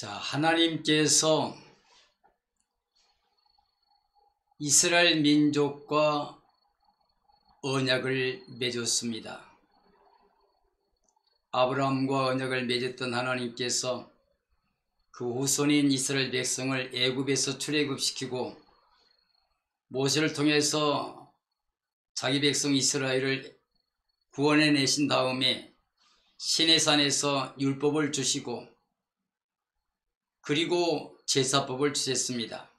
자, 하나님께서 이스라엘 민족과 언약을 맺었습니다. 아브라함과 언약을 맺었던 하나님께서 그 후손인 이스라엘 백성을 애굽에서 출애굽시키고 모세를 통해서 자기 백성 이스라엘을 구원해 내신 다음에 시내산에서 율법을 주시고 그리고 제사법을 주셨습니다.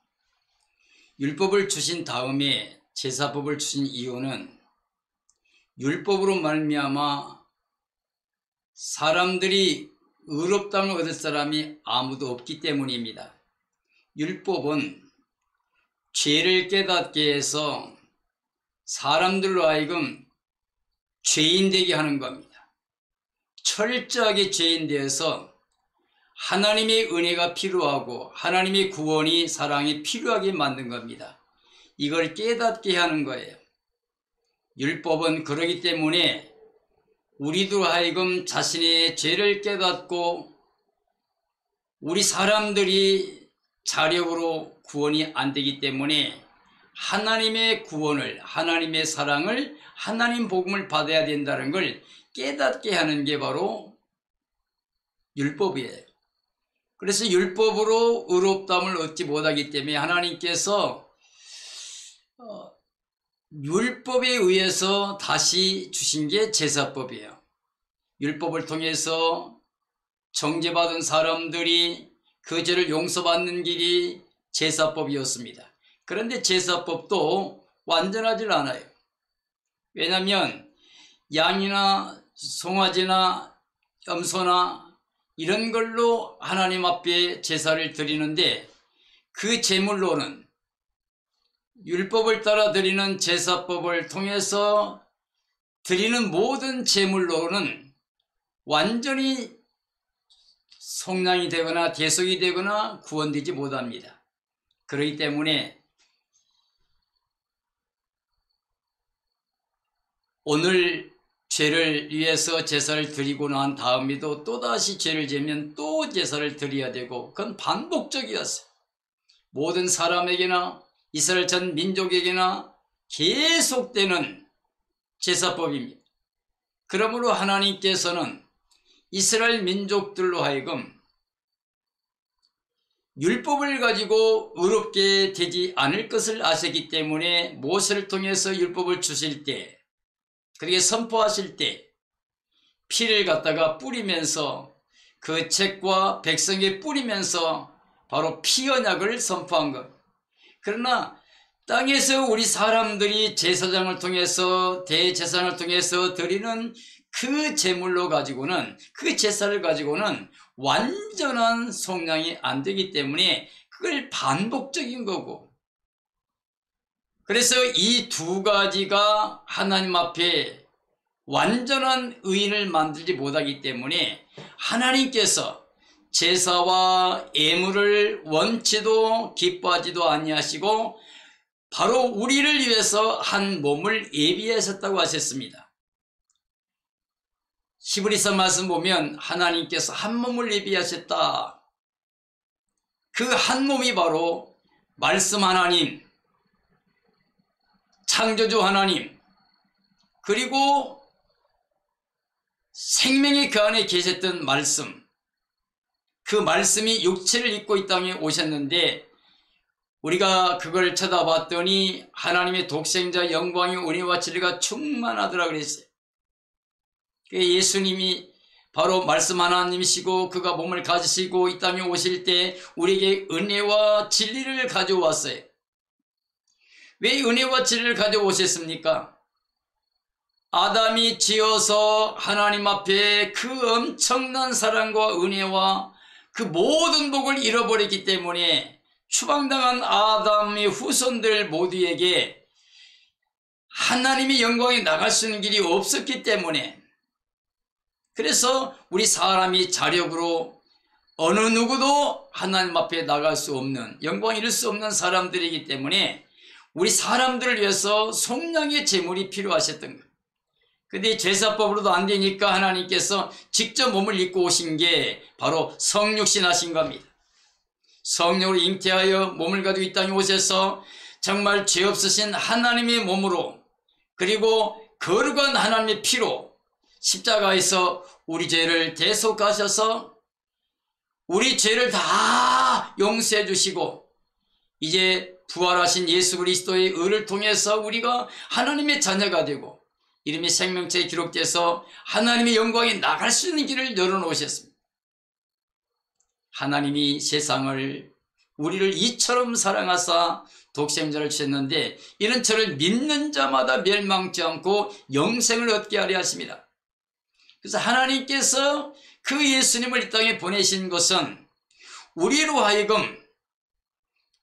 율법을 주신 다음에 제사법을 주신 이유는 율법으로 말미암아 사람들이 의롭다함을 얻을 사람이 아무도 없기 때문입니다. 율법은 죄를 깨닫게 해서 사람들로 하여금 죄인 되게 하는 겁니다. 철저하게 죄인 되어서 하나님의 은혜가 필요하고 하나님의 구원이 사랑이 필요하게 만든 겁니다. 이걸 깨닫게 하는 거예요. 율법은 그러기 때문에 우리도 하여금 자신의 죄를 깨닫고 우리 사람들이 자력으로 구원이 안 되기 때문에 하나님의 구원을, 하나님의 사랑을, 하나님 복음을 받아야 된다는 걸 깨닫게 하는 게 바로 율법이에요. 그래서 율법으로 의롭다함을 얻지 못하기 때문에 하나님께서 율법에 의해서 다시 주신 게 제사법이에요. 율법을 통해서 정죄받은 사람들이 그 죄를 용서받는 길이 제사법이었습니다. 그런데 제사법도 완전하질 않아요. 왜냐하면 양이나 송아지나 염소나 이런 걸로 하나님 앞에 제사를 드리는데 그 제물로는 율법을 따라 드리는 제사법을 통해서 드리는 모든 제물로는 완전히 속량이 되거나 대속이 되거나 구원되지 못합니다. 그렇기 때문에 오늘 죄를 위해서 제사를 드리고 난 다음에도 또다시 죄를 지으면 또 제사를 드려야 되고 그건 반복적이었어요. 모든 사람에게나 이스라엘 전 민족에게나 계속되는 제사법입니다. 그러므로 하나님께서는 이스라엘 민족들로 하여금 율법을 가지고 의롭게 되지 않을 것을 아시기 때문에 모세를 통해서 율법을 주실 때 그렇게 선포하실 때 피를 갖다가 뿌리면서 그 책과 백성에 뿌리면서 바로 피 언약을 선포한 것. 그러나 땅에서 우리 사람들이 제사장을 통해서 대제사장을 통해서 드리는 그 제물로 가지고는 그 제사를 가지고는 완전한 속량이 안 되기 때문에 그걸 반복적인 거고 그래서 이 두 가지가 하나님 앞에 완전한 의인을 만들지 못하기 때문에 하나님께서 제사와 예물을 원치도 기뻐하지도 아니하시고 바로 우리를 위해서 한 몸을 예비하셨다고 하셨습니다. 히브리서 말씀 보면 하나님께서 한 몸을 예비하셨다. 그 한 몸이 바로 말씀 하나님, 창조주 하나님, 그리고 생명이 그 안에 계셨던 말씀, 그 말씀이 육체를 입고 이 땅에 오셨는데 우리가 그걸 쳐다봤더니 하나님의 독생자 영광의 은혜와 진리가 충만하더라 그랬어요. 예수님이 바로 말씀 하나님이시고 그가 몸을 가지시고 이 땅에 오실 때 우리에게 은혜와 진리를 가져왔어요. 왜 은혜와 진리를 가져오셨습니까? 아담이 지어서 하나님 앞에 그 엄청난 사랑과 은혜와 그 모든 복을 잃어버렸기 때문에 추방당한 아담의 후손들 모두에게 하나님의 영광에 나갈 수 있는 길이 없었기 때문에 그래서 우리 사람이 자력으로 어느 누구도 하나님 앞에 나갈 수 없는 영광 잃을 수 없는 사람들이기 때문에 우리 사람들을 위해서 속량의 제물이 필요하셨던 거예요. 근데 제사법으로도 안 되니까 하나님께서 직접 몸을 입고 오신 게 바로 성육신 하신 겁니다. 성령으로 잉태하여 몸을 가지고 이 땅에 오셔서 정말 죄 없으신 하나님의 몸으로 그리고 거룩한 하나님의 피로 십자가에서 우리 죄를 대속하셔서 우리 죄를 다 용서해 주시고 이제 부활하신 예수 그리스도의 의를 통해서 우리가 하나님의 자녀가 되고 이름이 생명책에 기록돼서 하나님의 영광에 나갈 수 있는 길을 열어놓으셨습니다. 하나님이 세상을 우리를 이처럼 사랑하사 독생자를 주셨는데 이는 저를 믿는 자마다 멸망치 않고 영생을 얻게 하려 하십니다. 그래서 하나님께서 그 예수님을 이 땅에 보내신 것은 우리로 하여금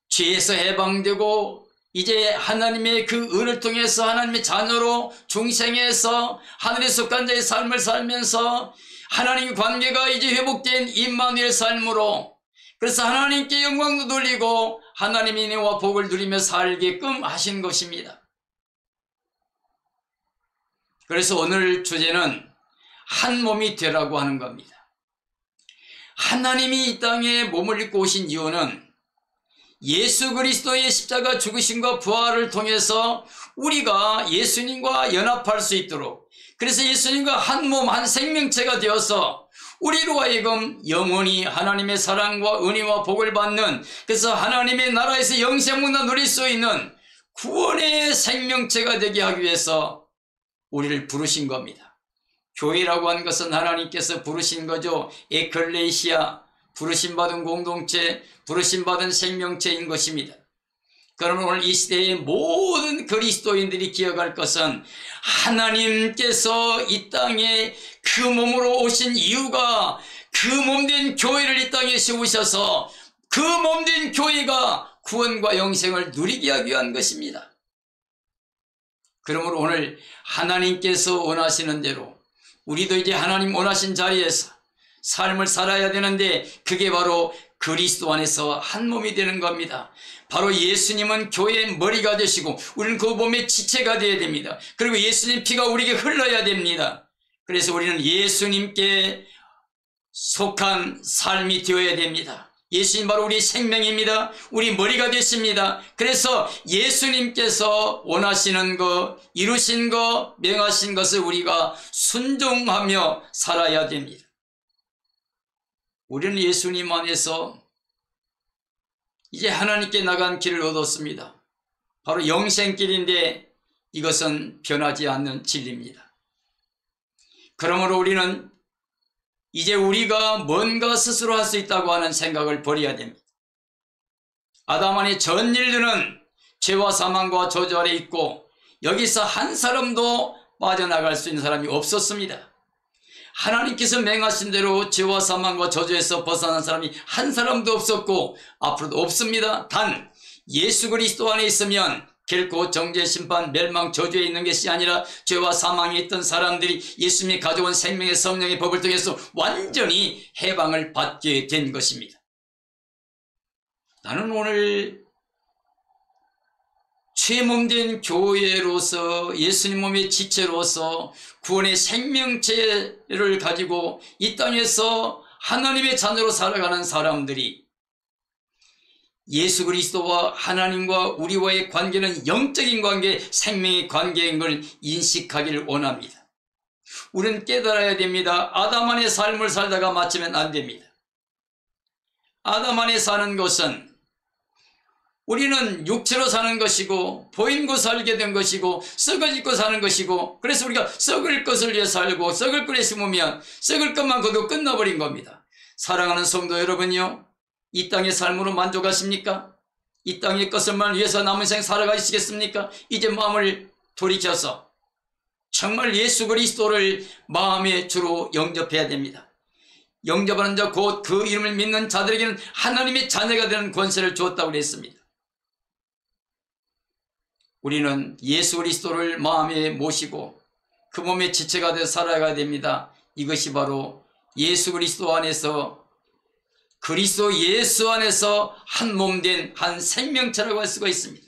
죄에서 해방되고 이제 하나님의 그 의를 통해서 하나님의 자녀로 중생해서 하늘에 속한 자의 삶을 살면서 하나님의 관계가 이제 회복된 임마누엘 삶으로 그래서 하나님께 영광도 돌리고 하나님의 은혜와 복을 누리며 살게끔 하신 것입니다. 그래서 오늘 주제는 한 몸이 되라고 하는 겁니다. 하나님이 이 땅에 몸을 입고 오신 이유는 예수 그리스도의 십자가 죽으심과 부활을 통해서 우리가 예수님과 연합할 수 있도록 그래서 예수님과 한 몸 한 생명체가 되어서 우리로 하여금 영원히 하나님의 사랑과 은혜와 복을 받는 그래서 하나님의 나라에서 영생문화 누릴 수 있는 구원의 생명체가 되게 하기 위해서 우리를 부르신 겁니다. 교회라고 하는 것은 하나님께서 부르신 거죠. 에클레시아 부르심받은 공동체, 부르심받은 생명체인 것입니다. 그러면 오늘 이 시대의 모든 그리스도인들이 기억할 것은 하나님께서 이 땅에 그 몸으로 오신 이유가 그 몸된 교회를 이 땅에 세우셔서 그 몸된 교회가 구원과 영생을 누리게 하기 위한 것입니다. 그러므로 오늘 하나님께서 원하시는 대로 우리도 이제 하나님 원하신 자리에서 삶을 살아야 되는데 그게 바로 그리스도 안에서 한 몸이 되는 겁니다. 바로 예수님은 교회의 머리가 되시고 우리는 그 몸의 지체가 되어야 됩니다. 그리고 예수님 피가 우리에게 흘러야 됩니다. 그래서 우리는 예수님께 속한 삶이 되어야 됩니다. 예수님 바로 우리 생명입니다. 우리 머리가 되십니다. 그래서 예수님께서 원하시는 것, 이루신 것, 명하신 것을 우리가 순종하며 살아야 됩니다. 우리는 예수님 안에서 이제 하나님께 나간 길을 얻었습니다. 바로 영생길인데 이것은 변하지 않는 진리입니다. 그러므로 우리는 이제 우리가 뭔가 스스로 할 수 있다고 하는 생각을 버려야 됩니다. 아담 안의 전 인류는 죄와 사망과 저주 아래 있고 여기서 한 사람도 빠져나갈 수 있는 사람이 없었습니다. 하나님께서 맹하신 대로 죄와 사망과 저주에서 벗어난 사람이 한 사람도 없었고 앞으로도 없습니다. 단 예수 그리스도 안에 있으면 결코 정죄, 심판, 멸망, 저주에 있는 것이 아니라 죄와 사망에 있던 사람들이 예수님이 가져온 생명의 성령의 법을 통해서 완전히 해방을 받게 된 것입니다. 나는 오늘 죄몸된 교회로서 예수님 몸의 지체로서 구원의 생명체를 가지고 이 땅에서 하나님의 자녀로 살아가는 사람들이 예수 그리스도와 하나님과 우리와의 관계는 영적인 관계, 생명의 관계인 걸 인식하기를 원합니다. 우리는 깨달아야 됩니다. 아담 안의 삶을 살다가 마치면 안 됩니다. 아담 안에 사는 것은 우리는 육체로 사는 것이고 보인고 살게 된 것이고 썩어짓고 사는 것이고 그래서 우리가 썩을 것을 위해 살고 썩을 것에 심으면 썩을 것만 거두고 끝나버린 겁니다. 사랑하는 성도 여러분요, 이 땅의 삶으로 만족하십니까? 이 땅의 것을만 위해서 남은 생 살아가시겠습니까? 이제 마음을 돌이켜서 정말 예수 그리스도를 마음의 주로 영접해야 됩니다. 영접하는 자 곧 그 이름을 믿는 자들에게는 하나님의 자녀가 되는 권세를 주었다고 그랬습니다. 우리는 예수 그리스도를 마음에 모시고 그 몸의 지체가 되어 살아가야 됩니다. 이것이 바로 예수 그리스도 안에서 그리스도 예수 안에서 한 몸 된 한 생명체라고 할 수가 있습니다.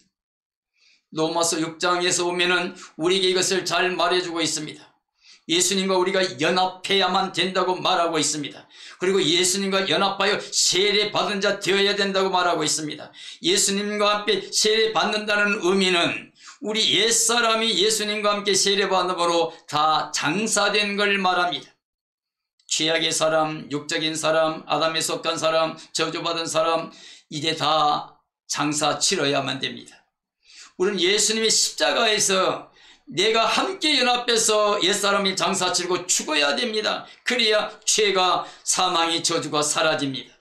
로마서 6장에서 보면은 우리에게 이것을 잘 말해주고 있습니다. 예수님과 우리가 연합해야만 된다고 말하고 있습니다. 그리고 예수님과 연합하여 세례받은 자 되어야 된다고 말하고 있습니다. 예수님과 함께 세례받는다는 의미는 우리 옛사람이 예수님과 함께 세례받음으로 다 장사된 걸 말합니다. 죄악의 사람, 육적인 사람, 아담에 속한 사람, 저주받은 사람, 이제 다 장사 치러야만 됩니다. 우리는 예수님의 십자가에서 내가 함께 연합해서 옛사람이 장사 치르고 죽어야 됩니다. 그래야 죄가, 사망이, 저주가 사라집니다.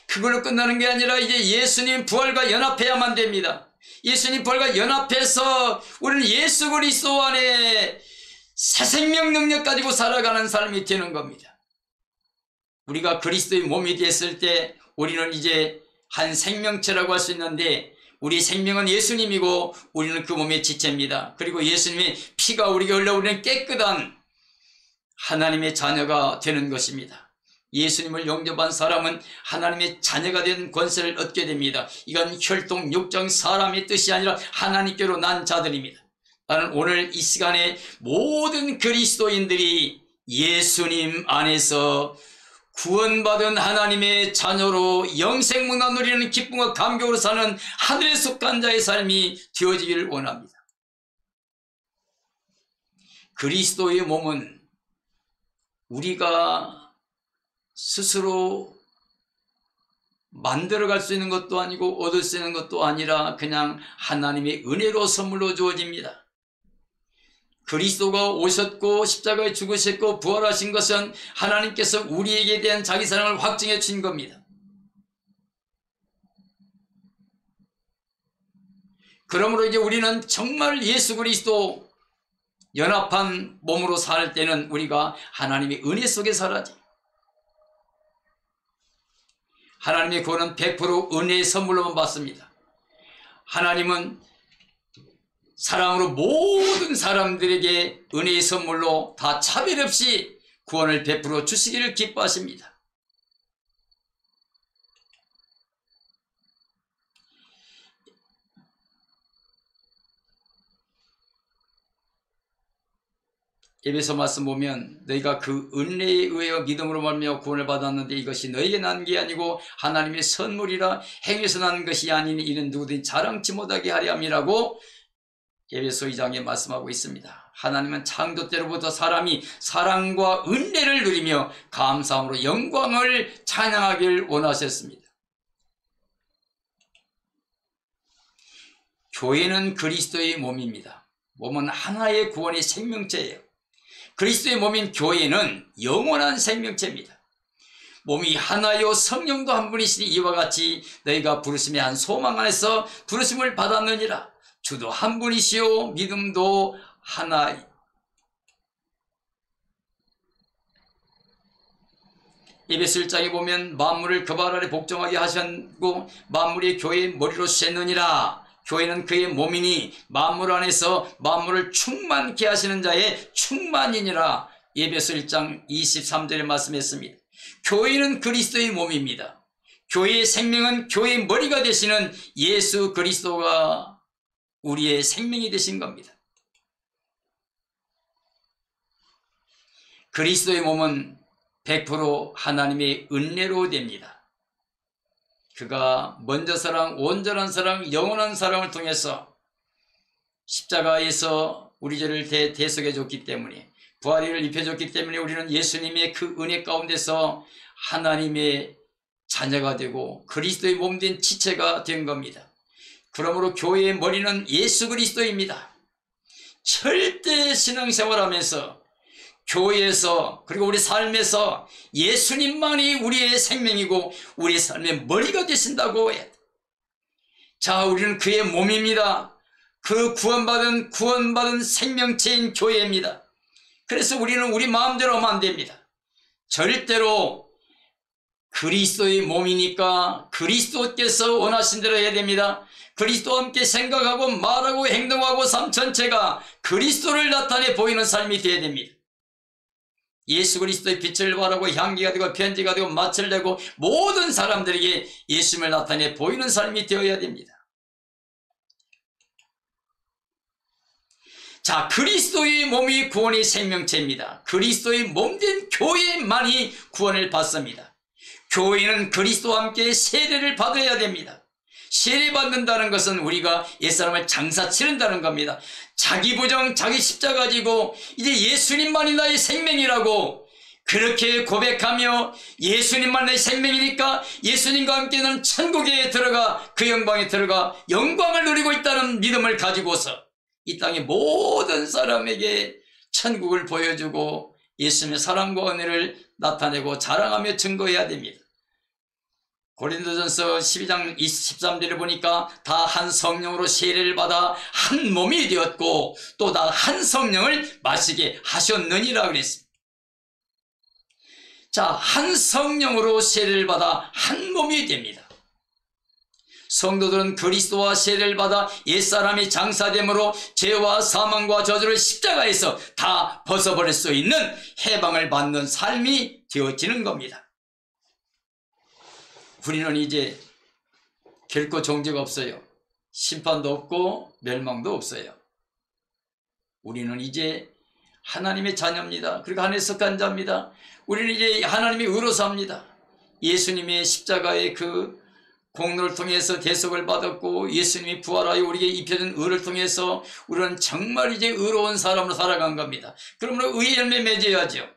그걸로 끝나는 게 아니라 이제 예수님 부활과 연합해야만 됩니다. 예수님 부활과 연합해서 우리는 예수 그리스도 안에 새 생명 능력 가지고 살아가는 삶이 되는 겁니다. 우리가 그리스도의 몸이 됐을 때 우리는 이제 한 생명체라고 할 수 있는데, 우리 생명은 예수님이고 우리는 그 몸의 지체입니다. 그리고 예수님의 피가 우리가 흘러 우리는 깨끗한 하나님의 자녀가 되는 것입니다. 예수님을 영접한 사람은 하나님의 자녀가 된 권세를 얻게 됩니다. 이건 혈통 육정 사람의 뜻이 아니라 하나님께로 난 자들입니다. 나는 오늘 이 시간에 모든 그리스도인들이 예수님 안에서 구원받은 하나님의 자녀로 영생문화 누리는 기쁨과 감격으로 사는 하늘에 속한 자의 삶이 되어지기를 원합니다. 그리스도의 몸은 우리가 스스로 만들어갈 수 있는 것도 아니고 얻을 수 있는 것도 아니라 그냥 하나님의 은혜로 선물로 주어집니다. 그리스도가 오셨고 십자가에 죽으셨고 부활하신 것은 하나님께서 우리에게 대한 자기 사랑을 확증해 주신 겁니다. 그러므로 이제 우리는 정말 예수 그리스도 연합한 몸으로 살 때는 우리가 하나님의 은혜 속에 살아야지. 하나님의 구원은 100% 은혜의 선물로만 받습니다. 하나님은 사랑으로 모든 사람들에게 은혜의 선물로 다 차별 없이 구원을 베풀어 주시기를 기뻐하십니다. 에베소 말씀 보면 너희가 그 은혜에 의하여 믿음으로 말미암아 구원을 받았는데 이것이 너희에게 난 게 아니고 하나님의 선물이라 행위에서 난 것이 아니니 이는 누구든지 자랑치 못하게 하려 함이라고 에베소 2장에 말씀하고 있습니다. 하나님은 창조 때로부터 사람이 사랑과 은혜를 누리며 감사함으로 영광을 찬양하길 원하셨습니다. 교회는 그리스도의 몸입니다. 몸은 하나의 구원의 생명체예요. 그리스도의 몸인 교회는 영원한 생명체입니다. 몸이 하나요 성령도 한 분이시니 이와 같이 너희가 부르심의 한 소망 안에서 부르심을 받았느니라. 주도 한 분이시요 믿음도 하나. 에베소 1장에 보면 만물을 그 발 아래 복종하게 하셨고 만물이 교회의 머리로 셋느니라. 교회는 그의 몸이니 만물 안에서 만물을 충만케 하시는 자의 충만이니라. 에베소 1장 23절에 말씀했습니다. 교회는 그리스도의 몸입니다. 교회의 생명은 교회의 머리가 되시는 예수 그리스도가 우리의 생명이 되신 겁니다. 그리스도의 몸은 100% 하나님의 은혜로 됩니다. 그가 먼저 사랑, 온전한 사랑, 영원한 사랑을 통해서 십자가에서 우리 죄를 대속해 줬기 때문에, 부활을 입혀줬기 때문에 우리는 예수님의 그 은혜 가운데서 하나님의 자녀가 되고 그리스도의 몸된 지체가 된 겁니다. 그러므로 교회의 머리는 예수 그리스도입니다. 절대 신앙생활하면서 교회에서 그리고 우리 삶에서 예수님만이 우리의 생명이고 우리의 삶의 머리가 되신다고 해야 돼. 자, 우리는 그의 몸입니다. 그 구원받은 생명체인 교회입니다. 그래서 우리는 우리 마음대로 하면 안 됩니다. 절대로 그리스도의 몸이니까 그리스도께서 원하신 대로 해야 됩니다. 그리스도와 함께 생각하고 말하고 행동하고 삶 전체가 그리스도를 나타내 보이는 삶이 되어야 됩니다. 예수 그리스도의 빛을 발하고 향기가 되고 편지가 되고 맛을 내고 모든 사람들에게 예수님을 나타내 보이는 삶이 되어야 됩니다. 자, 그리스도의 몸이 구원의 생명체입니다. 그리스도의 몸된 교회만이 구원을 받습니다. 교회는 그리스도와 함께 세례를 받아야 됩니다. 세례 받는다는 것은 우리가 옛사람을 장사 치른다는 겁니다. 자기 부정, 자기 십자가 지고 이제 예수님만이 나의 생명이라고 그렇게 고백하며 예수님만 내 생명이니까 예수님과 함께 나는 천국에 들어가 그 영광에 들어가 영광을 누리고 있다는 믿음을 가지고서 이 땅의 모든 사람에게 천국을 보여주고 예수님의 사랑과 은혜를 나타내고 자랑하며 증거해야 됩니다. 고린도전서 12장 23절을 보니까 다 한 성령으로 세례를 받아 한 몸이 되었고 또 다 한 성령을 마시게 하셨느니라 그랬습니다. 자, 한 성령으로 세례를 받아 한 몸이 됩니다. 성도들은 그리스도와 세례를 받아 옛사람이 장사됨으로 죄와 사망과 저주를 십자가에서 다 벗어버릴 수 있는 해방을 받는 삶이 되어지는 겁니다. 우리는 이제 결코 정죄가 없어요. 심판도 없고 멸망도 없어요. 우리는 이제 하나님의 자녀입니다. 그리고 하나님의 속한 자입니다. 우리는 이제 하나님의 의로 삽니다. 예수님의 십자가의 그 공로를 통해서 대속을 받았고 예수님이 부활하여 우리에게 입혀준 의를 통해서 우리는 정말 이제 의로운 사람으로 살아간 겁니다. 그러므로 의의 열매 맺어야죠.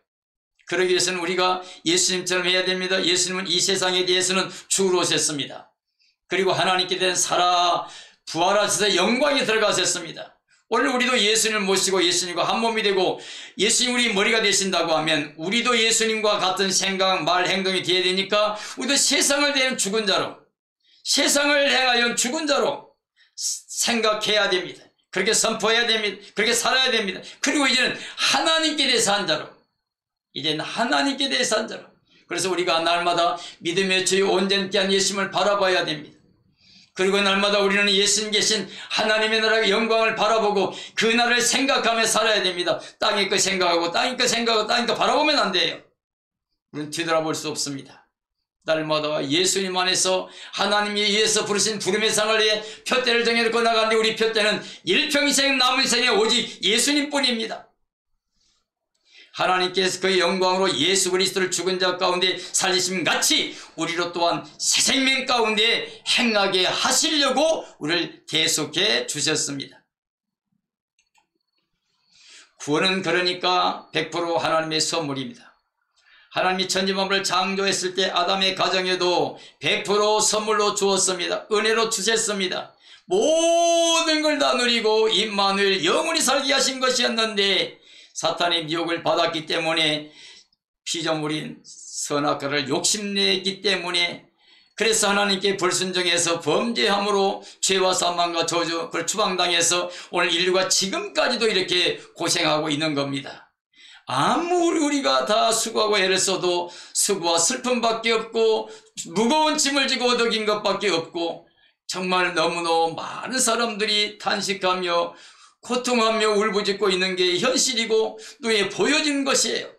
그러기 위해서는 우리가 예수님처럼 해야 됩니다. 예수님은 이 세상에 대해서는 주로 오셨습니다. 그리고 하나님께 대한 살아 부활하셔서 영광에 들어가셨습니다. 오늘 우리도 예수님을 모시고 예수님과 한 몸이 되고 예수님 우리 머리가 되신다고 하면 우리도 예수님과 같은 생각, 말, 행동이 되어야 되니까 우리도 세상을 대한 죽은 자로 세상을 행하여 죽은 자로 생각해야 됩니다. 그렇게 선포해야 됩니다. 그렇게 살아야 됩니다. 그리고 이제는 하나님께 대해서 한 자로 이제는 하나님께 대해서 한 자로 그래서 우리가 날마다 믿음의 주의 온전케 한 예수님을 바라봐야 됩니다. 그리고 날마다 우리는 예수님 계신 하나님의 나라의 영광을 바라보고 그 나라를 생각하며 살아야 됩니다. 땅의 거 생각하고 땅의 거 생각하고 땅의 거 바라보면 안 돼요. 우리는 뒤돌아볼 수 없습니다. 날마다 예수님 안에서 하나님이 위해서 부르신 부름의 상을 위해 표대를 정해놓고 나가는데 우리 표대는 일평생 남은 생에 오직 예수님뿐입니다. 하나님께서 그의 영광으로 예수 그리스도를 죽은 자 가운데 살리심 같이 우리로 또한 새 생명 가운데 행하게 하시려고 우리를 계속해 주셨습니다. 구원은 그러니까 100% 하나님의 선물입니다. 하나님이 천지만물을 창조했을 때 아담의 가정에도 100% 선물로 주었습니다. 은혜로 주셨습니다. 모든 걸 다 누리고 임마누엘 영원히 살게 하신 것이었는데 사탄의 미혹을 받았기 때문에 피조물인 선악과를 욕심냈기 때문에 그래서 하나님께 불순종해서 범죄함으로 죄와 사망과 저주 그걸 추방당해서 오늘 인류가 지금까지도 이렇게 고생하고 있는 겁니다. 아무리 우리가 다 수고하고 애를 써도 수고와 슬픔밖에 없고 무거운 짐을 지고 얻어긴 것밖에 없고 정말 너무너무 많은 사람들이 탄식하며 고통하며 울부짖고 있는 게 현실이고 눈에 보여지는 것이에요.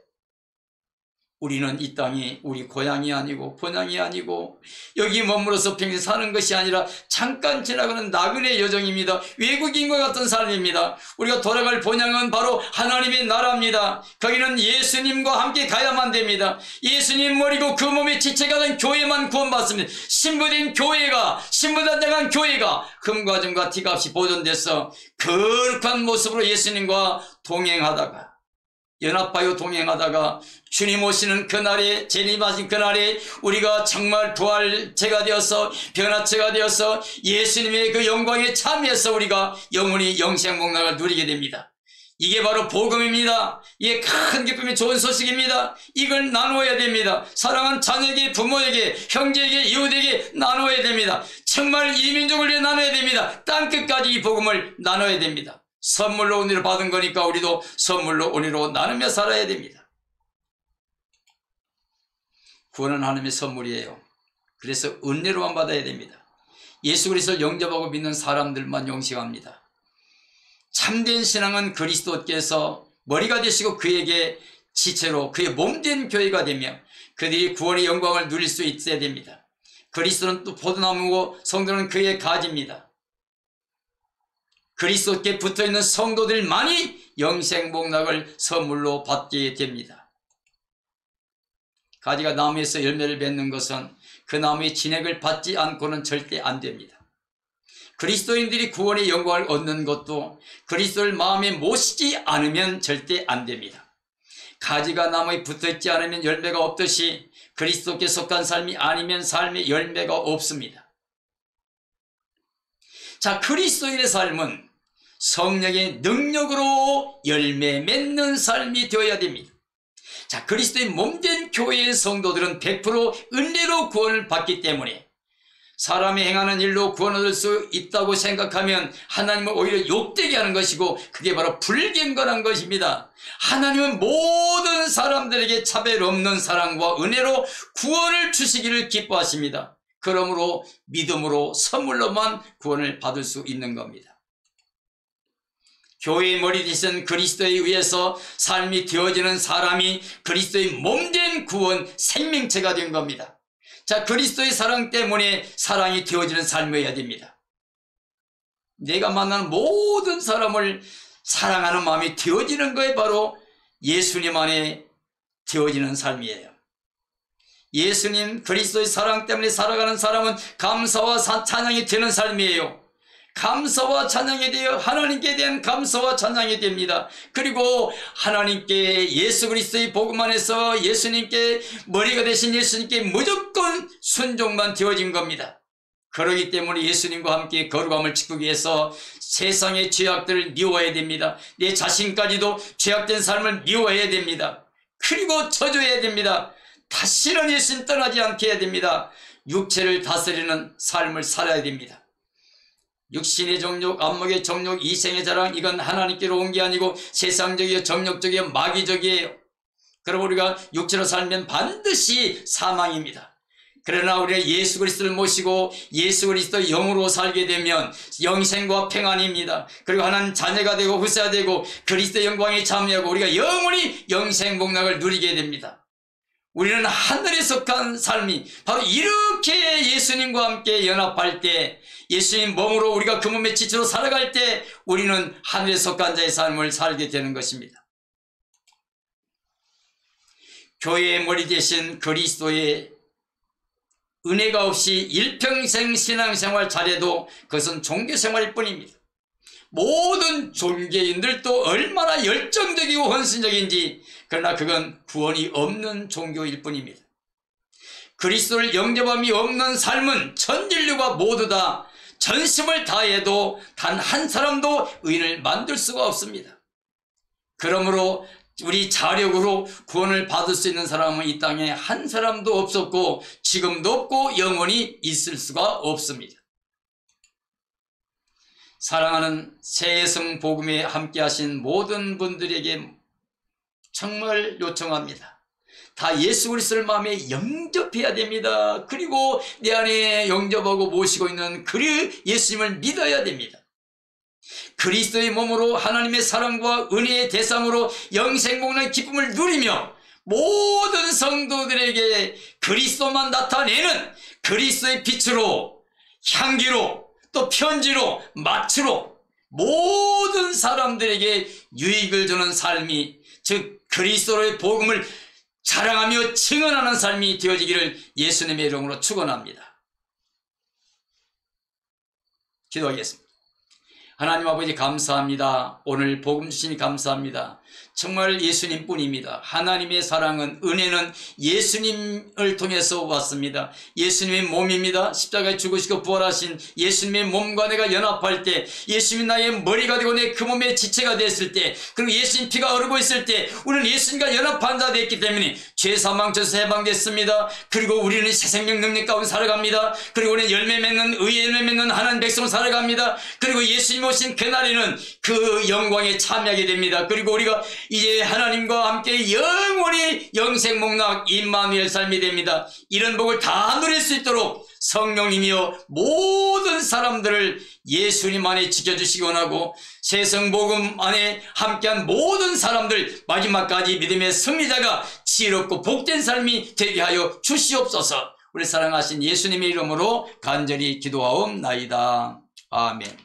우리는 이 땅이 우리 고향이 아니고 본향이 아니고 여기 머물러서 평생 사는 것이 아니라 잠깐 지나가는 나그네 여정입니다. 외국인과 같은 삶입니다. 우리가 돌아갈 본향은 바로 하나님의 나라입니다. 거기는 예수님과 함께 가야만 됩니다. 예수님 머리고 그 몸에 지체가 된 교회만 구원받습니다. 신부된 교회가 신부단장한 교회가 금과 금과 티가 없이 보존돼서 거룩한 모습으로 예수님과 동행하다가 연합하여 동행하다가 주님 오시는 그날에 재림하신 그날에 우리가 정말 부활체가 되어서 변화체가 되어서 예수님의 그 영광에 참여해서 우리가 영원히 영생복락을 누리게 됩니다. 이게 바로 복음입니다. 이게 큰 기쁨이 좋은 소식입니다. 이걸 나누어야 됩니다. 사랑하는 자녀에게 부모에게 형제에게 이웃에게 나누어야 됩니다. 정말 이 민족을 위해 나눠야 됩니다. 땅끝까지 이 복음을 나눠야 됩니다. 선물로 은혜로 받은 거니까 우리도 선물로 은혜로 나누며 살아야 됩니다. 구원은 하나님의 선물이에요. 그래서 은혜로만 받아야 됩니다. 예수 그리스도를 영접하고 믿는 사람들만 영생합니다. 참된 신앙은 그리스도께서 머리가 되시고 그에게 지체로 그의 몸된 교회가 되며 그들이 구원의 영광을 누릴 수 있어야 됩니다. 그리스도는 또 포도나무고 성도는 그의 가지입니다. 그리스도께 붙어있는 성도들만이 영생복락을 선물로 받게 됩니다. 가지가 나무에서 열매를 맺는 것은 그 나무의 진액을 받지 않고는 절대 안 됩니다. 그리스도인들이 구원의 영광을 얻는 것도 그리스도를 마음에 모시지 않으면 절대 안 됩니다. 가지가 나무에 붙어있지 않으면 열매가 없듯이 그리스도께 속한 삶이 아니면 삶에 열매가 없습니다. 자, 그리스도인의 삶은 성령의 능력으로 열매 맺는 삶이 되어야 됩니다. 자, 그리스도의 몸된 교회의 성도들은 100% 은혜로 구원을 받기 때문에 사람이 행하는 일로 구원 얻을 수 있다고 생각하면 하나님을 오히려 욕되게 하는 것이고, 그게 바로 불경건한 것입니다. 하나님은 모든 사람들에게 차별 없는 사랑과 은혜로 구원을 주시기를 기뻐하십니다. 그러므로 믿음으로 선물로만 구원을 받을 수 있는 겁니다. 교회의 머리 되신 그리스도에 의해서 삶이 되어지는 사람이 그리스도의 몸된 구원 생명체가 된 겁니다. 자, 그리스도의 사랑 때문에 사랑이 되어지는 삶이어야 됩니다. 내가 만나는 모든 사람을 사랑하는 마음이 되어지는 거에 바로 예수님 안에 되어지는 삶이에요. 예수님 그리스도의 사랑 때문에 살아가는 사람은 감사와 찬양이 되는 삶이에요. 감사와 찬양이 되어 하나님께 대한 감사와 찬양이 됩니다. 그리고 하나님께 예수 그리스도의 복음 안에서 예수님께 머리가 되신 예수님께 무조건 순종만 되어진 겁니다. 그러기 때문에 예수님과 함께 거룩함을 지키기 위해서 세상의 죄악들을 미워해야 됩니다. 내 자신까지도 죄악된 삶을 미워해야 됩니다. 그리고 저주해야 됩니다. 다시는 예수님 떠나지 않게 해야 됩니다. 육체를 다스리는 삶을 살아야 됩니다. 육신의 정욕, 안목의 정욕, 이생의 자랑, 이건 하나님께로 온 게 아니고 세상적이요, 정욕적이요, 마귀적이에요. 그럼 우리가 육체로 살면 반드시 사망입니다. 그러나 우리가 예수 그리스도를 모시고 예수 그리스도 영으로 살게 되면 영생과 평안입니다. 그리고 하나님 자녀가 되고 후사가 되고 그리스도의 영광에 참여하고 우리가 영원히 영생복락을 누리게 됩니다. 우리는 하늘에 속한 삶이 바로 이렇게 예수님과 함께 연합할 때, 예수님 몸으로 우리가 그 몸의 지체로 살아갈 때 우리는 하늘에 속한 자의 삶을 살게 되는 것입니다. 교회의 머리 대신 그리스도의 은혜가 없이 일평생 신앙생활 잘해도 그것은 종교생활일 뿐입니다. 모든 종교인들도 얼마나 열정적이고 헌신적인지, 그러나 그건 구원이 없는 종교일 뿐입니다. 그리스도를 영접함이 없는 삶은 전 인류가 모두 다 전심을 다해도 단 한 사람도 의인을 만들 수가 없습니다. 그러므로 우리 자력으로 구원을 받을 수 있는 사람은 이 땅에 한 사람도 없었고 지금도 없고 영원히 있을 수가 없습니다. 사랑하는 새해성 복음에 함께 하신 모든 분들에게 정말 요청합니다. 다 예수 그리스도를 마음에 영접해야 됩니다. 그리고 내 안에 영접하고 모시고 있는 그 예수님을 믿어야 됩니다. 그리스도의 몸으로 하나님의 사랑과 은혜의 대상으로 영생복락의 기쁨을 누리며 모든 성도들에게 그리스도만 나타내는 그리스도의 빛으로, 향기로, 또 편지로, 마취로 모든 사람들에게 유익을 주는 삶이, 즉 그리스도의 복음을 자랑하며 증언하는 삶이 되어지기를 예수님의 이름으로 축원합니다. 기도하겠습니다. 하나님 아버지 감사합니다. 오늘 복음 주시니 감사합니다. 정말 예수님뿐입니다. 하나님의 사랑은, 은혜는 예수님을 통해서 왔습니다. 예수님의 몸입니다. 십자가에 죽으시고 부활하신 예수님의 몸과 내가 연합할 때, 예수님이 나의 머리가 되고 내 그 몸의 지체가 됐을 때, 그리고 예수님 피가 흐르고 있을 때 우리는 예수님과 연합한 자 됐기 때문에 죄사망쳐서 해방됐습니다. 그리고 우리는 새 생명 능력 가운데 살아갑니다. 그리고 우리는 열매 맺는, 의의 열매 맺는 하나님 백성으로 살아갑니다. 그리고 예수님 오신 그날에는 그 영광에 참여하게 됩니다. 그리고 우리가 이제 하나님과 함께 영원히 영생복락 임마누엘 삶이 됩니다. 이런 복을 다 누릴 수 있도록 성령님이여 모든 사람들을 예수님 안에 지켜주시기 원하고, 새성복음 안에 함께한 모든 사람들 마지막까지 믿음의 승리자가 지혜롭고 복된 삶이 되게 하여 주시옵소서. 우리 사랑하신 예수님의 이름으로 간절히 기도하옵나이다. 아멘.